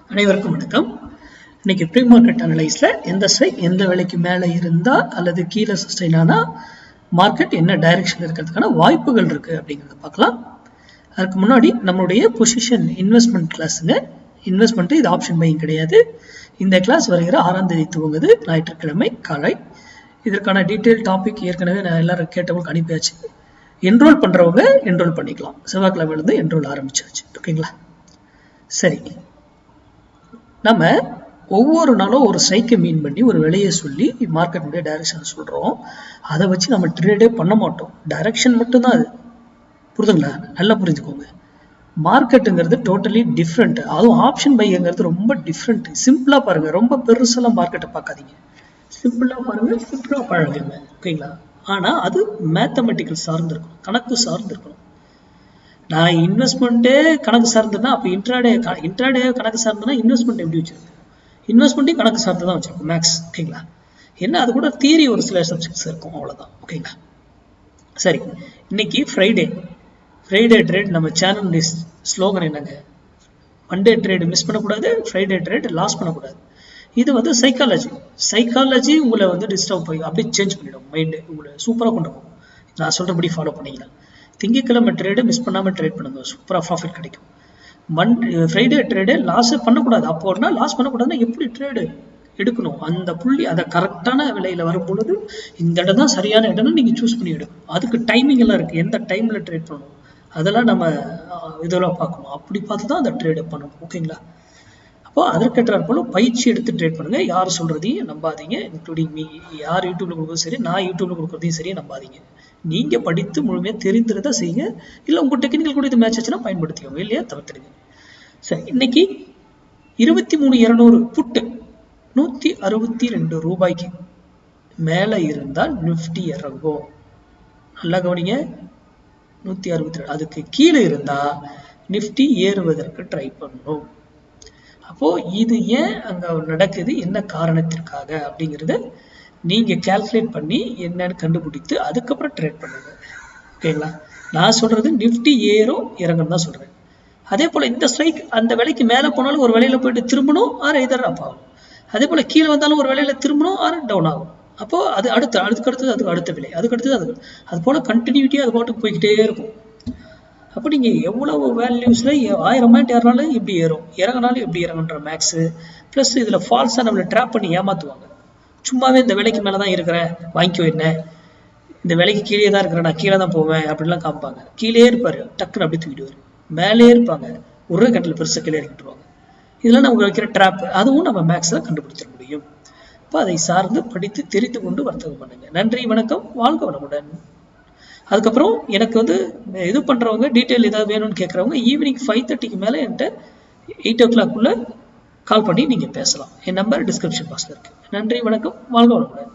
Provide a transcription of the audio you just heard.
அனைவருக்கும் வணக்கம். இன்னைக்கு ப்ரீ மார்க்கெட் அனலைஸ்ல எந்த ஸ்ட்ரைக் எந்த விலைக்கு மேலே இருந்தா அல்லது கீழே சஸ்டைன் ஆனா மார்க்கெட் என்ன டைரக்ஷன் இருக்கிறதுக்கான வாய்ப்புகள் இருக்கு அப்படிங்கிறத பார்க்கலாம். அதுக்கு முன்னாடி நம்மளுடைய பொசிஷன் இன்வெஸ்ட்மெண்ட் கிளாஸுங்க. இன்வெஸ்ட்மெண்ட் இது ஆப்ஷன் பையிங் கிடையாது. இந்த கிளாஸ் வருகிற 6ஆம் தேதி துவங்குது, ஞாயிற்றுக்கிழமை காலை. இதற்கான டீட்டெயில் டாபிக் ஏற்கனவே நான் எல்லாரும் கேட்டவங்களுக்கு அனுப்பியாச்சு. என்ரோல் பண்றவங்க என்ரோல் பண்ணிக்கலாம். செவ்வாய்க்கிழமையிலிருந்து என்ரோல் ஆரம்பிச்சாச்சு. ஓகேங்களா? சரி, நம்ம ஒவ்வொரு நாளும் ஒரு ஸ்ட்ரைக்கை மீன் பண்ணி ஒரு விலையை சொல்லி மார்க்கெட்டுடைய டைரக்ஷன் சொல்றோம். அதை வச்சு நம்ம ட்ரேடே பண்ண மாட்டோம். டைரக்ஷன் மட்டும்தான் அது. புரிதுங்களா? நல்லா புரிஞ்சுக்கோங்க. மார்க்கெட்டுங்கிறது டோட்டலி டிஃப்ரெண்ட். அதுவும் ஆப்ஷன் பைங்கிறது ரொம்ப டிஃப்ரெண்ட். சிம்பிளா பாருங்க, ரொம்ப பெருசெல்லாம் மார்க்கெட்டை பார்க்காதீங்க. சிம்பிளா பாருங்க, சிம்பிளா பழகுங்க. ஓகேங்களா? ஆனா அது மேத்தமெட்டிக்கல் சார்ந்திருக்கும், கணக்கு சார்ந்திருக்கணும். நான் இன்வெஸ்ட்மெண்ட்டே கணக்கு சார்ந்ததுன்னா அப்போ இன்ட்ராடே கணக்கு சார்ந்ததுன்னா இன்வெஸ்ட்மெண்ட் எப்படி வச்சிருக்கேன்? இன்வெஸ்ட்மெண்ட்டையும் கணக்கு சார்ந்து தான் வச்சிருக்கோம் மேக்ஸ். ஓகேங்களா? என்ன அது கூட தியரி ஒரு சில சப்ஜெக்ட்ஸ் இருக்கும், அவ்வளோதான். ஓகேங்களா? சரி, இன்னைக்கு ஃப்ரைடே ட்ரேட். நம்ம சேனல் ஸ்லோகன் என்னங்க? மண்டே ட்ரேடு மிஸ் பண்ணக்கூடாது, ஃப்ரைடே ட்ரேட் லாஸ் பண்ணக்கூடாது. இது சைக்காலஜி உங்களை டிஸ்டர்ப் போய் அப்படியே சேஞ்ச் பண்ணிடும். மைண்டு உங்களை சூப்பராக கொண்டு போகும். நான் சொல்றபடி ஃபாலோ பண்ணீங்கன்னா திங்கட்கிழமை ட்ரேடு மிஸ் பண்ணாமல் ட்ரேட் பண்ணுங்க, சூப்பராக ப்ராஃபிட் கிடைக்கும். ஃப்ரைடே ட்ரேடு லாஸ் பண்ணக்கூடாது. அப்போனா லாஸ் பண்ணக்கூடாதுன்னா எப்படி ட்ரேடு எடுக்கணும்? அந்த புள்ளி அதை கரெக்டான விலையில வரும் பொழுது இந்த இடம் தான் சரியான இடம்னு நீங்க சூஸ் பண்ணி எடுக்கணும். அதுக்கு டைமிங் எல்லாம் இருக்கு. எந்த டைம்ல ட்ரேட் பண்ணணும் அதெல்லாம் நம்ம இதெல்லாம் பார்க்கணும். அப்படி பார்த்து தான் அந்த ட்ரேட் பண்ணணும். ஓகேங்களா? அப்போ அதற்கேற்றாற் போல பயிற்சி எடுத்து ட்ரேட் பண்ணுங்க. யார் சொல்றதையும் நம்பாதீங்க, இன்க்ளூடிங் மீ. யார் யூடியூப்ல கொடுக்குறதும் சரி, நான் யூடியூப்ல கொடுக்குறதையும் சரி நம்பாதீங்க. நீங்க படித்து முழுமையாக தெரிந்துறதா செய்யுங்க. இல்லை உங்க டெக்னிக்கல் கூட இது மேட்ச் ஆச்சுன்னா பயன்படுத்திக்கோங்க, இல்லையா தவிர்த்துடுங்க. சரி, இன்னைக்கு 23,200 புட்டு 162 ரூபாய்க்கு மேல இருந்தால் நிஃப்டி இறங்கும். நல்லா கவனிங்க, 162. அதுக்கு கீழே இருந்தா நிஃப்டி ஏறுவதற்கு ட்ரை பண்ணும். அப்போ இது ஏன் அங்க நடக்குது, என்ன காரணத்திற்காக அப்படிங்கிறத நீங்க கால்குலேட் பண்ணி என்னன்னு கண்டுபிடித்து அதுக்கப்புறம் ட்ரேட் பண்ணுங்க. ஓகேங்களா? நான் சொல்றது நிஃப்டி ஏறும் இறங்கும் தான் சொல்றேன். அதே போல இந்த ஸ்ட்ரைக் அந்த விலைக்கு மேல போனாலும் ஒரு விலையில போயிட்டு திரும்பணும், ஆர் எதர் அப் ஆகும். அதே போல கீழே வந்தாலும் ஒரு விலையில திரும்பணும், ஆர் டவுன் ஆகும். அப்போ அது அதுக்கு அடுத்த விலை, அது போல கண்டினியூட்டியா அது பாட்டுக்கு போய்கிட்டே இருக்கும். அப்போ நீங்க எவ்வளவு வேல்யூஸ்ல 1000 பாயிண்ட் ஏறினாலும் இப்படி ஏறும், இறங்கினாலும் எப்படி இறங்குன்ற மேக்ஸ் பிளஸ் இதுல ஃபால்ஸா நம்மளை ட்ராப் பண்ணி ஏமாத்துவாங்க. சும்மாவே இந்த விலைக்கு மேலதான் இருக்கிறேன் வாங்கிக்கோ, என்ன இந்த விலைக்கு கீழே தான் இருக்கிறேன், நான் கீழே தான் போவேன் அப்படிலாம் காமிப்பாங்க. கீழே இருப்பாரு, டக்குன்னு அப்படி தூக்கிடுவாரு. மேலே இருப்பாங்க, ஒரே கட்டில பெருசா கீழே இறக்கிட்டுருவாங்க. இதெல்லாம் நம்ம வைக்கிற ட்ராப். அதுவும் நம்ம மேக்ஸ்ல கண்டுபிடிச்சிட முடியும். இப்போ அதை சார்ந்து படித்து தெரிந்து கொண்டு வர்த்தகம் பண்ணுங்க. நன்றி, வணக்கம், வாழ்க வளமுடன். அதுக்கப்புறம் எனக்கு இது பண்றவங்க டீட்டெயில் ஏதாவது வேணும்னு கேட்கறவங்க ஈவினிங் 5:30க்கு மேல என்கிட்ட 8 o'clock கால் பண்ணி நீங்க பேசலாம். என் நம்பர் டிஸ்கிரிப்ஷன் பாக்ஸ்ல இருக்கு. நன்றி, வணக்கம், வாழ்க வளமுடன்.